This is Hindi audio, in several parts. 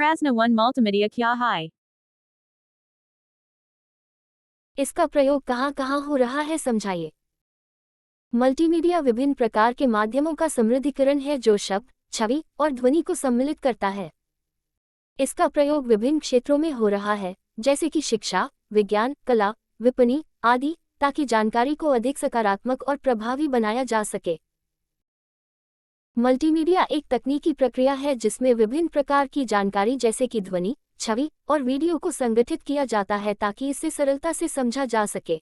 Prasna 1 Multimedia Kya Hai? इसका प्रयोग कहाँ कहाँ हो रहा है समझाइए। मल्टीमीडिया विभिन्न प्रकार के माध्यमों का समृद्धीकरण है जो शब्द, छवि और ध्वनि को सम्मिलित करता है। इसका प्रयोग विभिन्न क्षेत्रों में हो रहा है, जैसे कि शिक्षा, विज्ञान, कला, विपणन आदि, ताकि जानकारी को अधिक सकारात्मक और प्रभावी बनाया जा सके। मल्टीमीडिया एक तकनीकी प्रक्रिया है जिसमें विभिन्न प्रकार की जानकारी जैसे कि ध्वनि, छवि और वीडियो को संगठित किया जाता है ताकि इसे सरलता से समझा जा सके।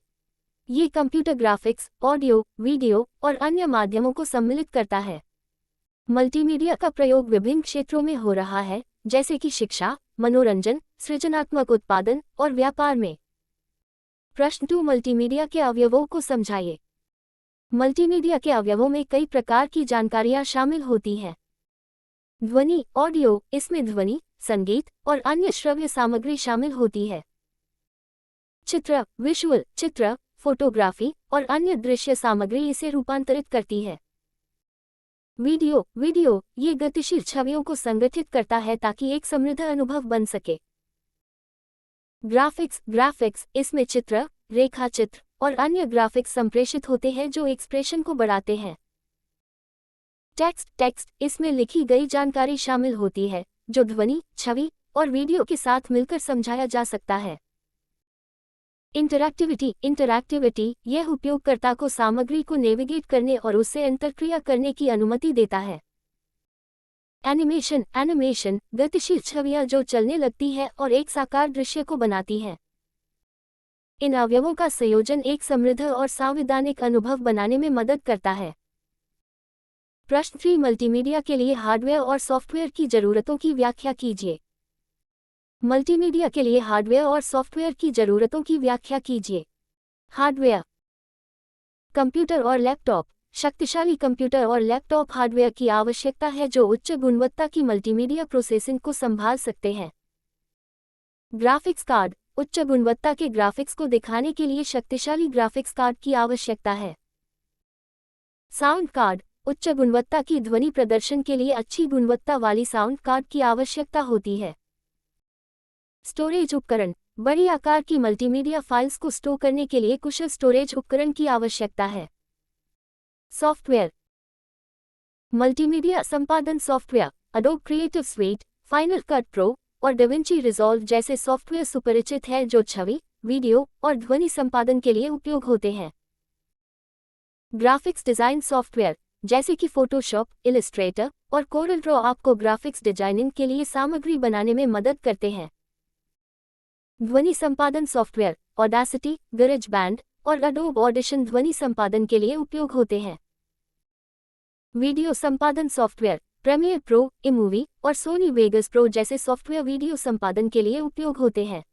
ये कंप्यूटर ग्राफिक्स, ऑडियो, वीडियो और अन्य माध्यमों को सम्मिलित करता है। मल्टीमीडिया का प्रयोग विभिन्न क्षेत्रों में हो रहा है, जैसे कि शिक्षा, मनोरंजन, सृजनात्मक उत्पादन और व्यापार में। प्रश्न 2 मल्टीमीडिया के अवयवों को समझाइए। मल्टीमीडिया के अवयवों में कई प्रकार की जानकारियां शामिल होती हैं। ध्वनि, ऑडियो, इसमें ध्वनि, संगीत और अन्य श्रव्य सामग्री शामिल होती है। चित्र, विजुअल, चित्र, फोटोग्राफी और अन्य दृश्य सामग्री इसे रूपांतरित करती है। वीडियो, ये गतिशील छवियों को संगठित करता है ताकि एक समृद्ध अनुभव बन सके। ग्राफिक्स, इसमें चित्र, रेखाचित्र और अन्य ग्राफिक्स संप्रेषित होते हैं जो एक्सप्रेशन को बढ़ाते हैं। टेक्स्ट, इसमें लिखी गई जानकारी शामिल होती है, जो ध्वनि, छवि और वीडियो के साथ मिलकर समझाया जा सकता है। इंटरैक्टिविटी, यह उपयोगकर्ता को सामग्री को नेविगेट करने और उससे अंतर्क्रिया करने की अनुमति देता है। एनिमेशन, गतिशील छवियां जो चलने लगती है और एक साकार दृश्य को बनाती हैं। इन अवयवों का संयोजन एक समृद्ध और सांविधानिक अनुभव बनाने में मदद करता है। प्रश्न 3 मल्टीमीडिया के लिए हार्डवेयर और सॉफ्टवेयर की जरूरतों की व्याख्या कीजिए। मल्टीमीडिया के लिए हार्डवेयर और सॉफ्टवेयर की जरूरतों की व्याख्या कीजिए। हार्डवेयर, कंप्यूटर और लैपटॉप, शक्तिशाली कंप्यूटर और लैपटॉप हार्डवेयर की आवश्यकता है जो उच्च गुणवत्ता की मल्टीमीडिया प्रोसेसिंग को संभाल सकते हैं। ग्राफिक्स कार्ड, उच्च गुणवत्ता के ग्राफिक्स को दिखाने के लिए शक्तिशाली ग्राफिक्स कार्ड की आवश्यकता है। साउंड कार्ड, उच्च गुणवत्ता की ध्वनि प्रदर्शन के लिए अच्छी गुणवत्ता वाली साउंड कार्ड की आवश्यकता होती है। स्टोरेज उपकरण, बड़ी आकार की मल्टीमीडिया फाइल्स को स्टोर करने के लिए कुशल स्टोरेज उपकरण की आवश्यकता है। सॉफ्टवेयर, मल्टीमीडिया संपादन software, adobe creative sweet, final cut pro और डाविंची रिजॉल्व जैसे सॉफ्टवेयर सुपरिचित हैं जो छवि, वीडियो और ध्वनि संपादन के लिए उपयोग होते हैं। ग्राफिक्स डिजाइन सॉफ्टवेयर, जैसे कि फोटोशॉप, इलस्ट्रेटर और कोरल ड्रॉ आपको ग्राफिक्स डिजाइनिंग के लिए सामग्री बनाने में मदद करते हैं। ध्वनि संपादन सॉफ्टवेयर, ऑडासिटी, गैरेजबैंड और एडोब ऑडिशन ध्वनि संपादन के लिए उपयोग होते हैं। वीडियो संपादन सॉफ्टवेयर, प्रीमियर प्रो, इमूवी और सोनी वेगस प्रो जैसे सॉफ्टवेयर वीडियो संपादन के लिए उपयोग होते हैं।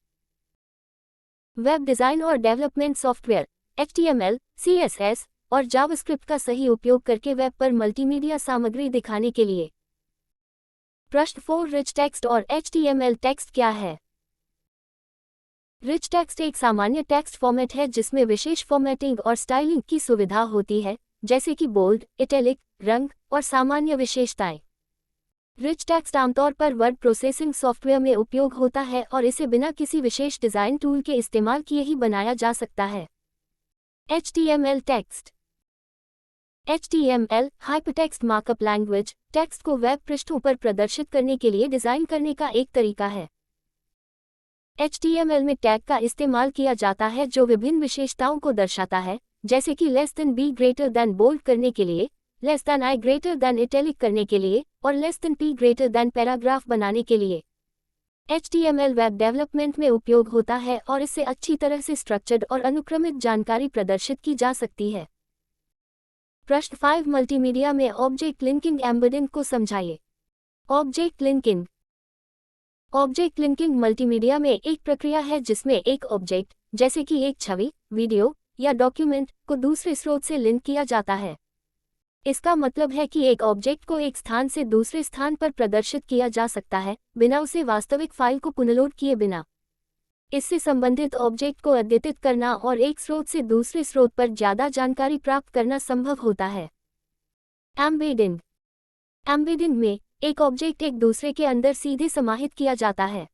वेब डिजाइन और डेवलपमेंट सॉफ्टवेयर, HTML, CSS और जावास्क्रिप्ट का सही उपयोग करके वेब पर मल्टीमीडिया सामग्री दिखाने के लिए। प्रश्न 4 रिच टेक्स्ट और HTML टेक्स्ट क्या है? रिच टेक्स्ट एक सामान्य टेक्स्ट फॉर्मेट है जिसमें विशेष फॉर्मेटिंग और स्टाइलिंग की सुविधा होती है, जैसे कि बोल्ड, इटैलिक, रंग और सामान्य विशेषताएं। रिच टेक्स्ट आमतौर पर वर्ड प्रोसेसिंग सॉफ्टवेयर में उपयोग होता है और इसे बिना किसी विशेष डिजाइन टूल के इस्तेमाल किए ही बनाया जा सकता है। HTML text, HTML hypertext markup language, text को वेब पृष्ठों पर प्रदर्शित करने के लिए डिजाइन करने का एक तरीका है। HTML में टैग का इस्तेमाल किया जाता है जो विभिन्न विशेषताओं को दर्शाता है, जैसे कि less than B greater than bold करने के लिए, less than I greater than italic करने के लिए और less than P greater than paragraph बनाने के लिए। HTML वेब डेवलपमेंट में उपयोग होता है और इससे अच्छी तरह से स्ट्रक्चर्ड और अनुक्रमित जानकारी प्रदर्शित की जा सकती है। प्रश्न 5 मल्टीमीडिया में ऑब्जेक्ट लिंकिंग एम्बेडिंग को समझाइए। ऑब्जेक्ट लिंकिंग मल्टीमीडिया में एक प्रक्रिया है जिसमें एक ऑब्जेक्ट, जैसे कि एक छवि, वीडियो या डॉक्यूमेंट, को दूसरे स्रोत से लिंक किया जाता है। इसका मतलब है कि एक ऑब्जेक्ट को एक स्थान से दूसरे स्थान पर प्रदर्शित किया जा सकता है, बिना उसे वास्तविक फाइल को पुनर्लोड किए बिना। इससे संबंधित ऑब्जेक्ट को अद्यतित करना और एक स्रोत से दूसरे स्रोत पर ज़्यादा जानकारी प्राप्त करना संभव होता है। एम्बेडिंग में एक ऑब्जेक्ट एक दूसरे के अंदर सीधे समाहित किया जाता है।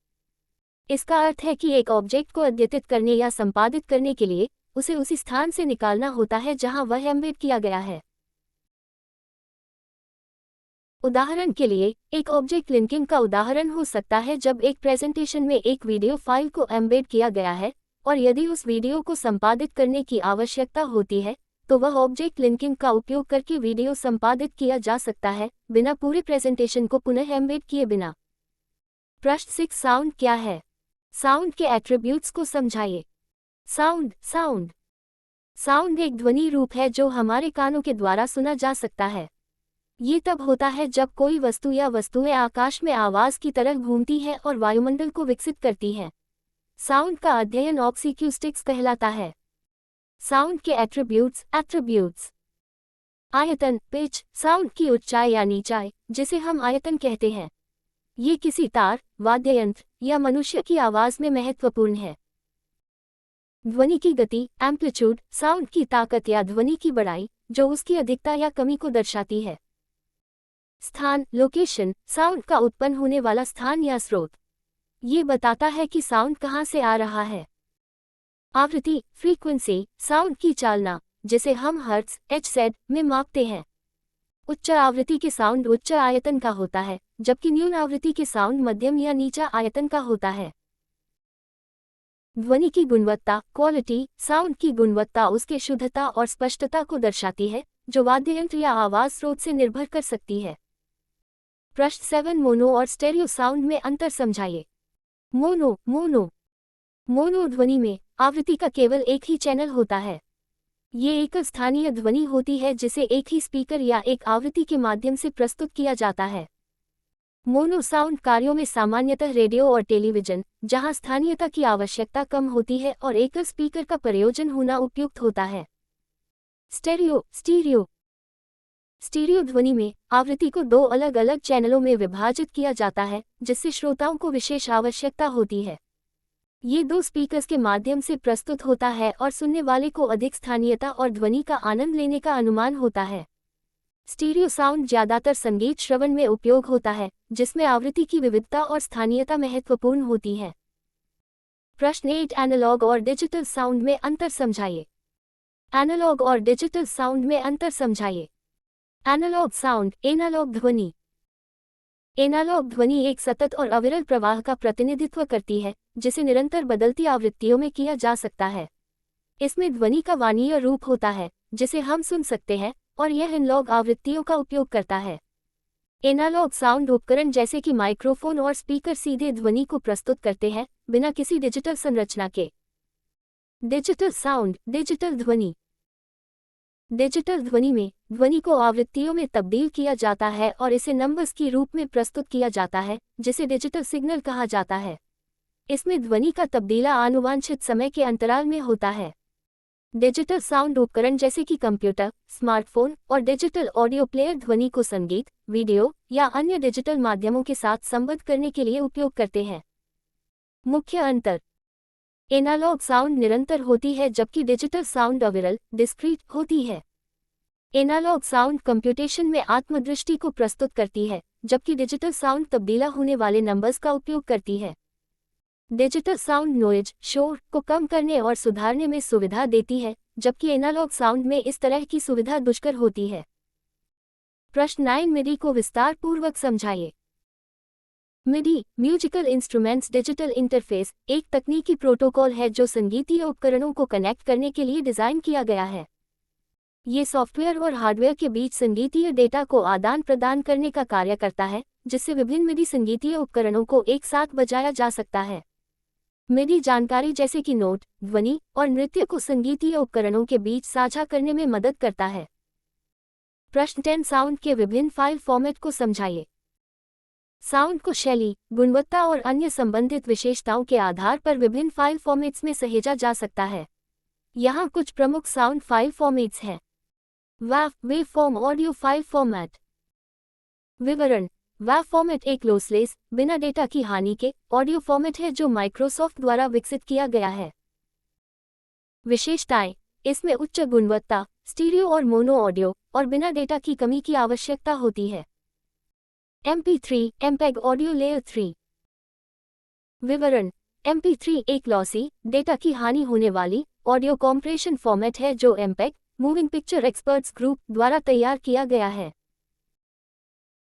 इसका अर्थ है कि एक ऑब्जेक्ट को अद्यतित करने या संपादित करने के लिए उसे उसी स्थान से निकालना होता है जहां वह एम्बेड किया गया है। उदाहरण के लिए, एक ऑब्जेक्ट लिंकिंग का उदाहरण हो सकता है जब एक प्रेजेंटेशन में एक वीडियो फाइल को एम्बेड किया गया है, और यदि उस वीडियो को संपादित करने की आवश्यकता होती है, तो वह ऑब्जेक्ट लिंकिंग का उपयोग करके वीडियो संपादित किया जा सकता है, बिना पूरे प्रेजेंटेशन को पुनः एम्बेड किए बिना। प्रश्न 6, साउंड क्या है? साउंड के एट्रीब्यूट्स को समझाइए। साउंड साउंड साउंड एक ध्वनि रूप है जो हमारे कानों के द्वारा सुना जा सकता है। ये तब होता है जब कोई वस्तु या वस्तुएं आकाश में आवाज की तरह घूमती हैं और वायुमंडल को विकसित करती हैं। साउंड का अध्ययन ऑक्सीक्यूस्टिक्स कहलाता है। साउंड के एट्रीब्यूट्स। आयतन, पिच, साउंड की ऊंचाई या नीचाई, जिसे हम आयतन कहते हैं, ये किसी तार, वाद्य यंत्र या मनुष्य की आवाज में महत्वपूर्ण है। ध्वनि की गति, एम्पलीट्यूड, साउंड की ताकत या ध्वनि की बड़ाई, जो उसकी अधिकता या कमी को दर्शाती है। स्थान, लोकेशन, साउंड का उत्पन्न होने वाला स्थान या स्रोत, ये बताता है कि साउंड कहाँ से आ रहा है। आवृत्ति, फ्रीक्वेंसी, साउंड की चालना, जिसे हम हर्ट्ज, HZ में मापते हैं। उच्च आवृत्ति के साउंड उच्च आयतन का होता है, जबकि न्यून आवृत्ति के साउंड मध्यम या नीचा आयतन का होता है। ध्वनि की गुणवत्ता, क्वालिटी, साउंड की गुणवत्ता उसके शुद्धता और स्पष्टता को दर्शाती है, जो वाद्य यंत्र या आवाज स्रोत से निर्भर कर सकती है। प्रश्न 7, मोनो और स्टेरियो साउंड में अंतर समझाइए। मोनो ध्वनि में आवृत्ति का केवल एक ही चैनल होता है। ये एक स्थानीय ध्वनि होती है जिसे एक ही स्पीकर या एक आवृत्ति के माध्यम से प्रस्तुत किया जाता है। मोनो साउंड कार्यों में सामान्यतः रेडियो और टेलीविजन, जहां स्थानीयता की आवश्यकता कम होती है और एकल स्पीकर का प्रयोजन होना उपयुक्त होता है। स्टीरियो ध्वनि में आवृत्ति को दो अलग अलग चैनलों में विभाजित किया जाता है, जिससे श्रोताओं को विशेष आवश्यकता होती है। ये दो स्पीकर्स के माध्यम से प्रस्तुत होता है और सुनने वाले को अधिक स्थानीयता और ध्वनि का आनंद लेने का अनुमान होता है। स्टीरियो साउंड ज्यादातर संगीत श्रवण में उपयोग होता है, जिसमें आवृत्ति की विविधता और स्थानीयता महत्वपूर्ण होती है। प्रश्न 8, एनालॉग और डिजिटल साउंड में अंतर समझाइए। एनालॉग और डिजिटल साउंड में अंतर समझाइए। एनालॉग साउंड, एनालॉग ध्वनि। एनालॉग ध्वनि एक सतत और अविरल प्रवाह का प्रतिनिधित्व करती है, जिसे निरंतर बदलती आवृत्तियों में किया जा सकता है। इसमें ध्वनि का वाणीय रूप होता है, जिसे हम सुन सकते हैं, और यह एनालॉग आवृत्तियों का उपयोग करता है। एनालॉग साउंड उपकरण जैसे कि माइक्रोफोन और स्पीकर सीधे ध्वनि को प्रस्तुत करते हैं, बिना किसी डिजिटल संरचना के। डिजिटल साउंड, डिजिटल ध्वनि। डिजिटल ध्वनि में ध्वनि को आवृत्तियों में तब्दील किया जाता है और इसे नंबर्स के रूप में प्रस्तुत किया जाता है, जिसे डिजिटल सिग्नल कहा जाता है। इसमें ध्वनि का तब्दीला आनुवांशिक समय के अंतराल में होता है। डिजिटल साउंड उपकरण जैसे कि कंप्यूटर, स्मार्टफोन और डिजिटल ऑडियो प्लेयर ध्वनि को संगीत, वीडियो या अन्य डिजिटल माध्यमों के साथ संबद्ध करने के लिए उपयोग करते हैं। मुख्य अंतर: एनालॉग साउंड निरंतर होती है जबकि डिजिटल साउंड अविरल, डिस्क्रीट होती है। एनालॉग साउंड कंप्यूटेशन में आत्मदृष्टि को प्रस्तुत करती है, जबकि डिजिटल साउंड तब्दीला होने वाले नंबर्स का उपयोग करती है। डिजिटल साउंड नॉइज, शोर को कम करने और सुधारने में सुविधा देती है, जबकि एनालॉग साउंड में इस तरह की सुविधा दुष्कर होती है। प्रश्न 9, मिडी को विस्तार पूर्वक समझाइए। मिडी, म्यूजिकल इंस्ट्रूमेंट्स डिजिटल इंटरफेस, एक तकनीकी प्रोटोकॉल है जो संगीतीय उपकरणों को कनेक्ट करने के लिए डिज़ाइन किया गया है। ये सॉफ्टवेयर और हार्डवेयर के बीच संगीतीय डेटा को आदान प्रदान करने का कार्य करता है, जिससे विभिन्न मिडी संगीतीय उपकरणों को एक साथ बजाया जा सकता है। मिडी जानकारी जैसे कि नोट, ध्वनि और नृत्य को संगीतीय उपकरणों के बीच साझा करने में मदद करता है। प्रश्न 10, साउंड के विभिन्न फाइल फॉर्मेट को समझाइए। साउंड को शैली, गुणवत्ता और अन्य संबंधित विशेषताओं के आधार पर विभिन्न फाइल फॉर्मेट्स में सहेजा जा सकता है। यहाँ कुछ प्रमुख साउंड फाइल फॉर्मेट्स हैं। WAV, waveform audio file format. विवरण: WAV फॉर्मेट एक लॉसलेस, बिना डेटा की हानि के ऑडियो फॉर्मेट है जो माइक्रोसॉफ्ट द्वारा विकसित किया गया है। विशेषताएं: इसमें उच्च गुणवत्ता, स्टीरियो और मोनो ऑडियो और बिना डेटा की कमी की आवश्यकता होती है। MP3 MPEG audio layer 3। विवरण। MP3 एक लॉसी, डेटा की हानि होने वाली ऑडियो कॉम्प्रेशन फॉर्मेट है जो MPEG moving picture experts group द्वारा तैयार किया गया है।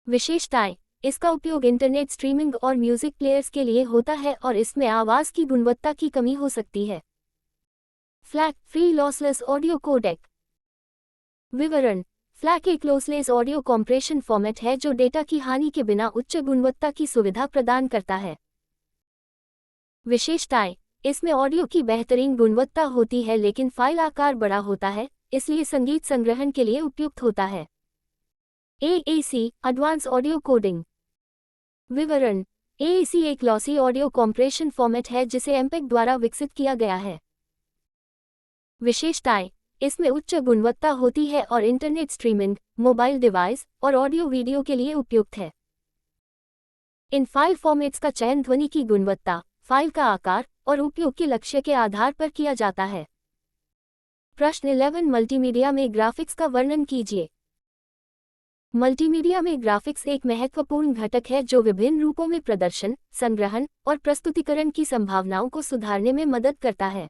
विशेषताएं। इसका उपयोग इंटरनेट स्ट्रीमिंग और म्यूजिक प्लेयर्स के लिए होता है और इसमें आवाज़ की गुणवत्ता की कमी हो सकती है। FLAC free lossless audio codec. विवरण। FLAC एक लॉसलेस ऑडियो कॉम्प्रेशन फॉर्मेट है जो डेटा की हानि के बिना उच्च गुणवत्ता की सुविधा प्रदान करता है। विशेषताएं। इसमें ऑडियो की बेहतरीन गुणवत्ता होती है लेकिन फाइल आकार बड़ा होता है, इसलिए संगीत संग्रहण के लिए उपयुक्त होता है। AAC advance audio coding. विवरण। AAC एक लॉसी ऑडियो कॉम्प्रेशन फॉर्मेट है जिसे MPEG द्वारा विकसित किया गया है। विशेषताएं। इसमें उच्च गुणवत्ता होती है और इंटरनेट स्ट्रीमिंग, मोबाइल डिवाइस और ऑडियो वीडियो के लिए उपयुक्त है। इन फाइल फॉर्मेट्स का चयन ध्वनि की गुणवत्ता, फाइल का आकार और उपयोग के लक्ष्य के आधार पर किया जाता है। प्रश्न 11 मल्टीमीडिया में ग्राफिक्स का वर्णन कीजिए। मल्टीमीडिया में ग्राफिक्स एक महत्वपूर्ण घटक है जो विभिन्न रूपों में प्रदर्शन, संग्रहण और प्रस्तुतिकरण की संभावनाओं को सुधारने में मदद करता है।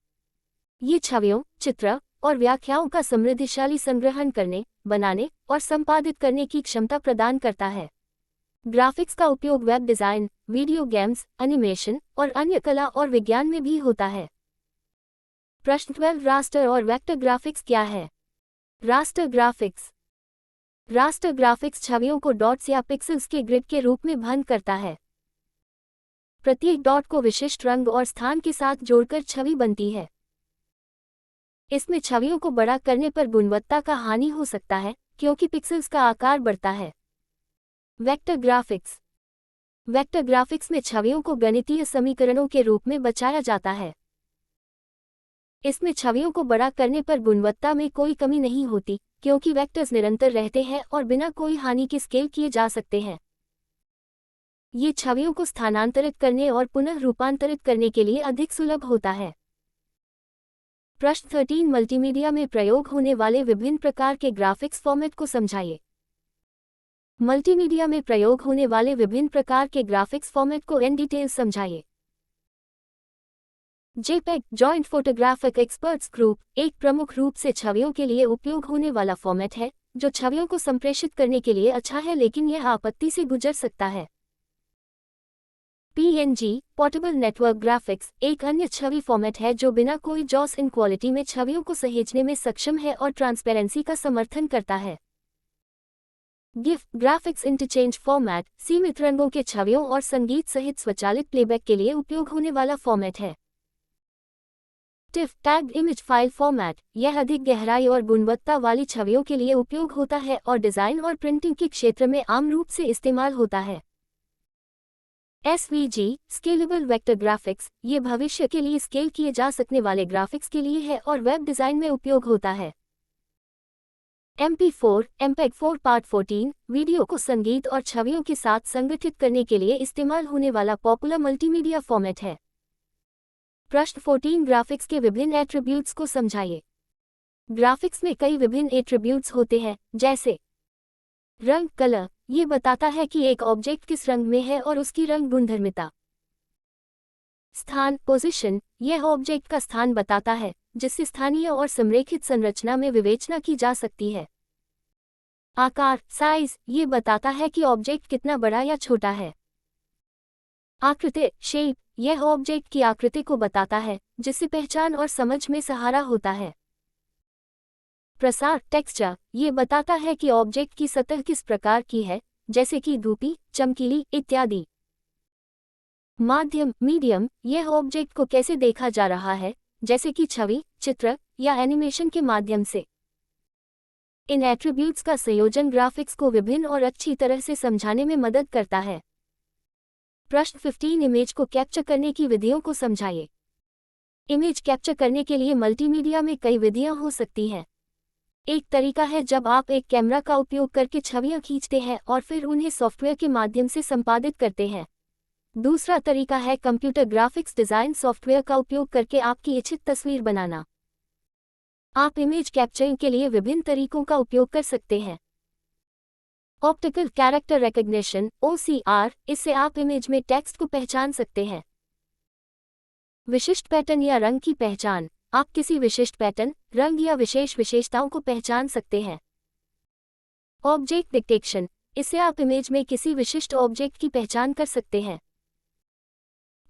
ये छवियों, चित्र और व्याख्याओं का समृद्धिशाली संग्रहण करने, बनाने और संपादित करने की क्षमता प्रदान करता है। ग्राफिक्स का उपयोग web design, video games, animation और अन्य कला और विज्ञान में भी होता है। प्रश्न 12 रास्टर और वेक्टर ग्राफिक्स क्या है? Raster graphics. रास्टर ग्राफिक्स छवियों को डॉट्स या पिक्सेल्स के ग्रिड के रूप में भंग करता है। प्रत्येक डॉट को विशिष्ट रंग और स्थान के साथ जोड़कर छवि बनती है। इसमें छवियों को बड़ा करने पर गुणवत्ता का हानि हो सकता है क्योंकि पिक्सेल्स का आकार बढ़ता है। Vector graphics. वेक्टर ग्राफिक्स में छवियों को गणितीय समीकरणों के रूप में बचाया जाता है। इसमें छवियों को बड़ा करने पर गुणवत्ता में कोई कमी नहीं होती क्योंकि वेक्टर्स निरंतर रहते हैं और बिना कोई हानि के स्केल किए जा सकते हैं। ये छवियों को स्थानांतरित करने और पुनः रूपांतरित करने के लिए अधिक सुलभ होता है। प्रश्न 13 मल्टीमीडिया में प्रयोग होने वाले विभिन्न प्रकार के ग्राफिक्स फॉर्मेट को समझाइए। मल्टीमीडिया में प्रयोग होने वाले विभिन्न प्रकार के ग्राफिक्स फॉर्मेट को इन डिटेल समझाइए। JPEG joint photographic experts group एक प्रमुख रूप से छवियों के लिए उपयोग होने वाला फॉर्मेट है जो छवियों को संप्रेषित करने के लिए अच्छा है लेकिन यह आपत्ति से गुजर सकता है। PNG पोर्टेबल नेटवर्क ग्राफिक्स एक अन्य छवि फॉर्मेट है जो बिना कोई जॉस इन क्वालिटी में छवियों को सहेजने में सक्षम है और ट्रांसपेरेंसी का समर्थन करता है। GIF ग्राफिक्स इंटरचेंज फॉर्मेट सीमित रंगों के छवियों और संगीत सहित स्वचालित प्लेबैक के लिए उपयोग होने वाला फॉर्मेट है। TIFF tagged image file format यह अधिक गहराई और गुणवत्ता वाली छवियों के लिए उपयोग होता है और डिज़ाइन और प्रिंटिंग के क्षेत्र में आम रूप से इस्तेमाल होता है। SVG स्केलेबल वेक्टर ग्राफिक्स ये भविष्य के लिए स्केल किए जा सकने वाले ग्राफिक्स के लिए है और वेब डिज़ाइन में उपयोग होता है। MP4 MPEG-4 पार्ट 14 वीडियो को संगीत और छवियों के साथ संगठित करने के लिए इस्तेमाल होने वाला पॉपुलर मल्टीमीडिया फॉर्मेट है। प्रश्न 14 ग्राफिक्स के विभिन्न एट्रीब्यूट्स को समझाइए। ग्राफिक्स में कई विभिन्न एट्रीब्यूट्स होते हैं जैसे रंग कलर ये बताता है कि एक ऑब्जेक्ट किस रंग में है और उसकी रंग गुणधर्मिता। स्थान पोजीशन यह ऑब्जेक्ट का स्थान बताता है जिससे स्थानीय और संरेखित संरचना में विवेचना की जा सकती है। आकार साइज ये बताता है कि ऑब्जेक्ट कितना बड़ा या छोटा है। आकृति शेप यह ऑब्जेक्ट की आकृति को बताता है जिससे पहचान और समझ में सहारा होता है। प्रसार टेक्सचर ये बताता है कि ऑब्जेक्ट की सतह किस प्रकार की है जैसे कि धूपी, चमकीली इत्यादि। माध्यम मीडियम यह ऑब्जेक्ट को कैसे देखा जा रहा है जैसे कि छवि, चित्र या एनिमेशन के माध्यम से। इन एट्रीब्यूट्स का संयोजन ग्राफिक्स को विभिन्न और अच्छी तरह से समझाने में मदद करता है। प्रश्न 15 इमेज को कैप्चर करने की विधियों को समझाइए। इमेज कैप्चर करने के लिए मल्टीमीडिया में कई विधियां हो सकती हैं। एक तरीका है जब आप एक कैमरा का उपयोग करके छवियां खींचते हैं और फिर उन्हें सॉफ्टवेयर के माध्यम से संपादित करते हैं। दूसरा तरीका है कंप्यूटर ग्राफिक्स डिज़ाइन सॉफ्टवेयर का उपयोग करके आपकी इच्छित तस्वीर बनाना। आप इमेज कैप्चरिंग के लिए विभिन्न तरीकों का उपयोग कर सकते हैं। ऑप्टिकल कैरेक्टर रिकग्निशन OCR, इससे आप इमेज में टेक्स्ट को पहचान सकते हैं। विशिष्ट पैटर्न या रंग की पहचान, आप किसी विशिष्ट पैटर्न, रंग या विशेष विशेषताओं को पहचान सकते हैं। ऑब्जेक्ट डिटेक्शन, इससे आप इमेज में किसी विशिष्ट ऑब्जेक्ट की पहचान कर सकते हैं।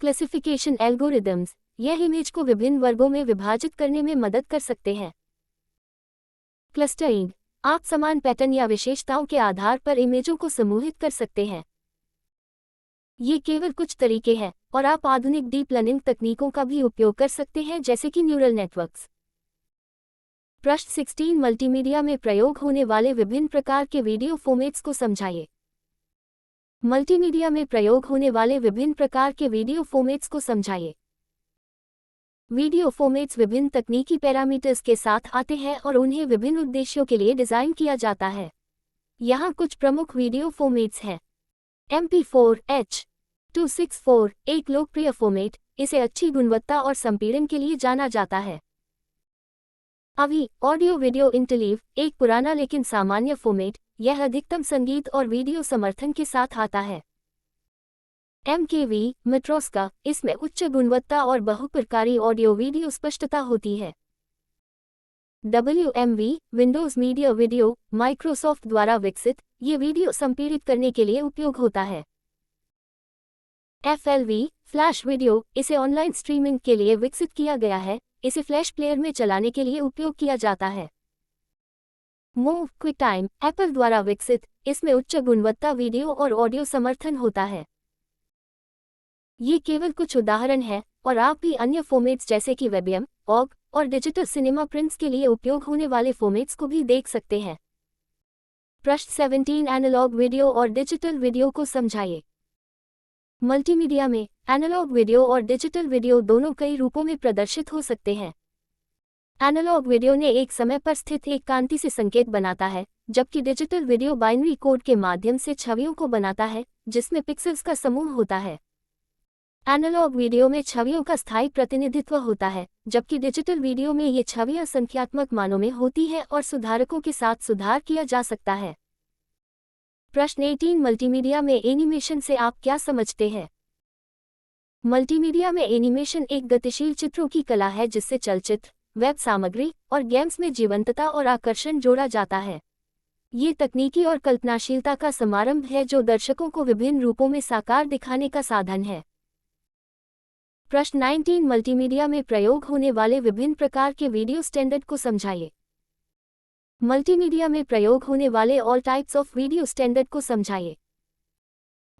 क्लासिफिकेशन एल्गोरिदम्स, यह इमेज को विभिन्न वर्गों में विभाजित करने में मदद कर सकते हैं। क्लस्टरिंग, आप समान पैटर्न या विशेषताओं के आधार पर इमेजों को समूहित कर सकते हैं। ये केवल कुछ तरीके हैं और आप आधुनिक डीप लर्निंग तकनीकों का भी उपयोग कर सकते हैं, जैसे कि न्यूरल नेटवर्क्स। प्रश्न 16 मल्टीमीडिया में प्रयोग होने वाले विभिन्न प्रकार के वीडियो फॉर्मेट्स को समझाइए। मल्टीमीडिया में प्रयोग होने वाले विभिन्न प्रकार के वीडियो फॉर्मेट्स को समझाइए। वीडियो फॉर्मेट्स विभिन्न तकनीकी पैरामीटर्स के साथ आते हैं और उन्हें विभिन्न उद्देश्यों के लिए डिज़ाइन किया जाता है। यहाँ कुछ प्रमुख वीडियो फॉर्मेट्स हैं। MP4H264 एक लोकप्रिय फॉर्मेट, इसे अच्छी गुणवत्ता और संपीड़न के लिए जाना जाता है। AVI ऑडियो वीडियो इंटरलीव एक पुराना लेकिन सामान्य फॉर्मेट, यह अधिकतम संगीत और वीडियो समर्थन के साथ आता है। MKV मेट्रोस्का, इसमें उच्च गुणवत्ता और बहुप्रकारी ऑडियो वीडियो स्पष्टता होती है। WMV Windows media video, Microsoft द्वारा विकसित, ये वीडियो संपीड़ित करने के लिए उपयोग होता है। FLV फ्लैश वीडियो, इसे ऑनलाइन स्ट्रीमिंग के लिए विकसित किया गया है, इसे फ्लैश प्लेयर में चलाने के लिए उपयोग किया जाता है। मूव क्विकटाइम एप्पल द्वारा विकसित, इसमें उच्च गुणवत्ता वीडियो और ऑडियो समर्थन होता है। ये केवल कुछ उदाहरण हैं और आप भी अन्य फॉर्मेट्स जैसे कि वेबियम, OGG और डिजिटल सिनेमा प्रिंट्स के लिए उपयोग होने वाले फॉर्मेट्स को भी देख सकते हैं। प्रश्न 17 एनालॉग वीडियो और डिजिटल वीडियो को समझाइए। मल्टीमीडिया में एनालॉग वीडियो और डिजिटल वीडियो दोनों कई रूपों में प्रदर्शित हो सकते हैं। एनालॉग वीडियो ने एक समय पर स्थित एक कांति से संकेत बनाता है, जबकि डिजिटल वीडियो बाइनरी कोड के माध्यम से छवियों को बनाता है, जिसमें पिक्सेल्स का समूह होता है। एनालॉग वीडियो में छवियों का स्थायी प्रतिनिधित्व होता है, जबकि डिजिटल वीडियो में ये छवियां संख्यात्मक मानों में होती हैं और सुधारकों के साथ सुधार किया जा सकता है। प्रश्न 18 मल्टीमीडिया में एनिमेशन से आप क्या समझते हैं? मल्टीमीडिया में एनिमेशन एक गतिशील चित्रों की कला है जिससे चलचित्र, वेब सामग्री और गेम्स में जीवंतता और आकर्षण जोड़ा जाता है। ये तकनीकी और कल्पनाशीलता का समारंभ है जो दर्शकों को विभिन्न रूपों में साकार दिखाने का साधन है। प्रश्न 19 मल्टीमीडिया में प्रयोग होने वाले विभिन्न प्रकार के वीडियो स्टैंडर्ड को समझाइए। मल्टीमीडिया में प्रयोग होने वाले all types of video standard को समझाइए।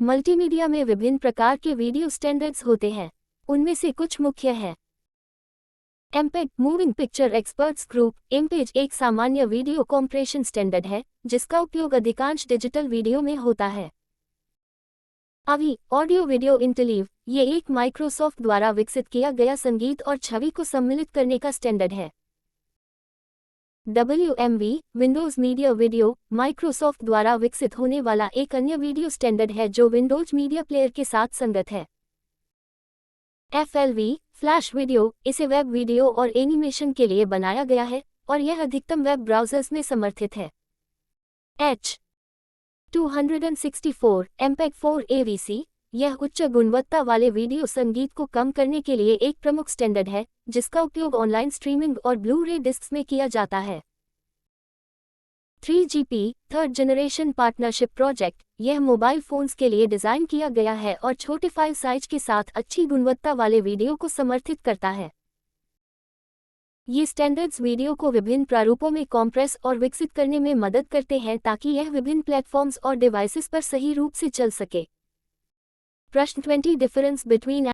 मल्टीमीडिया में विभिन्न प्रकार के वीडियो स्टैंडर्ड्स होते हैं, उनमें से कुछ मुख्य हैं। MPEG moving picture experts group, MPEG एक सामान्य वीडियो कॉम्प्रेशन स्टैंडर्ड है, जिसका उपयोग अधिकांश डिजिटल वीडियो में होता है। AVI ऑडियो वीडियो इंटरलीव, ये एक माइक्रोसॉफ्ट द्वारा विकसित किया गया संगीत और छवि को सम्मिलित करने का स्टैंडर्ड है। WMV Windows media video, Microsoft द्वारा विकसित होने वाला एक अन्य वीडियो स्टैंडर्ड है जो विंडोज़ मीडिया प्लेयर के साथ संगत है। FLV फ्लैश वीडियो, इसे वेब वीडियो और एनिमेशन के लिए बनाया गया है और यह अधिकतम वेब ब्राउज़र्स में समर्थित है। H264 MPEG-4 AVC, यह उच्च गुणवत्ता वाले वीडियो संगीत को कम करने के लिए एक प्रमुख स्टैंडर्ड है, जिसका उपयोग ऑनलाइन स्ट्रीमिंग और ब्लू-रे डिस्क्स में किया जाता है। 3GP third generation partnership project, यह मोबाइल फ़ोन्स के लिए डिज़ाइन किया गया है और छोटे फाइल साइज के साथ अच्छी गुणवत्ता वाले वीडियो को समर्थित करता है। ये स्टैंडर्ड्स वीडियो को विभिन्न प्रारूपों में कॉम्प्रेस और विकसित करने में मदद करते हैं ताकि यह विभिन्न प्लेटफॉर्म्स और डिवाइसेस पर सही रूप से चल सके। प्रश्न 20 डिफरेंस बिटवीन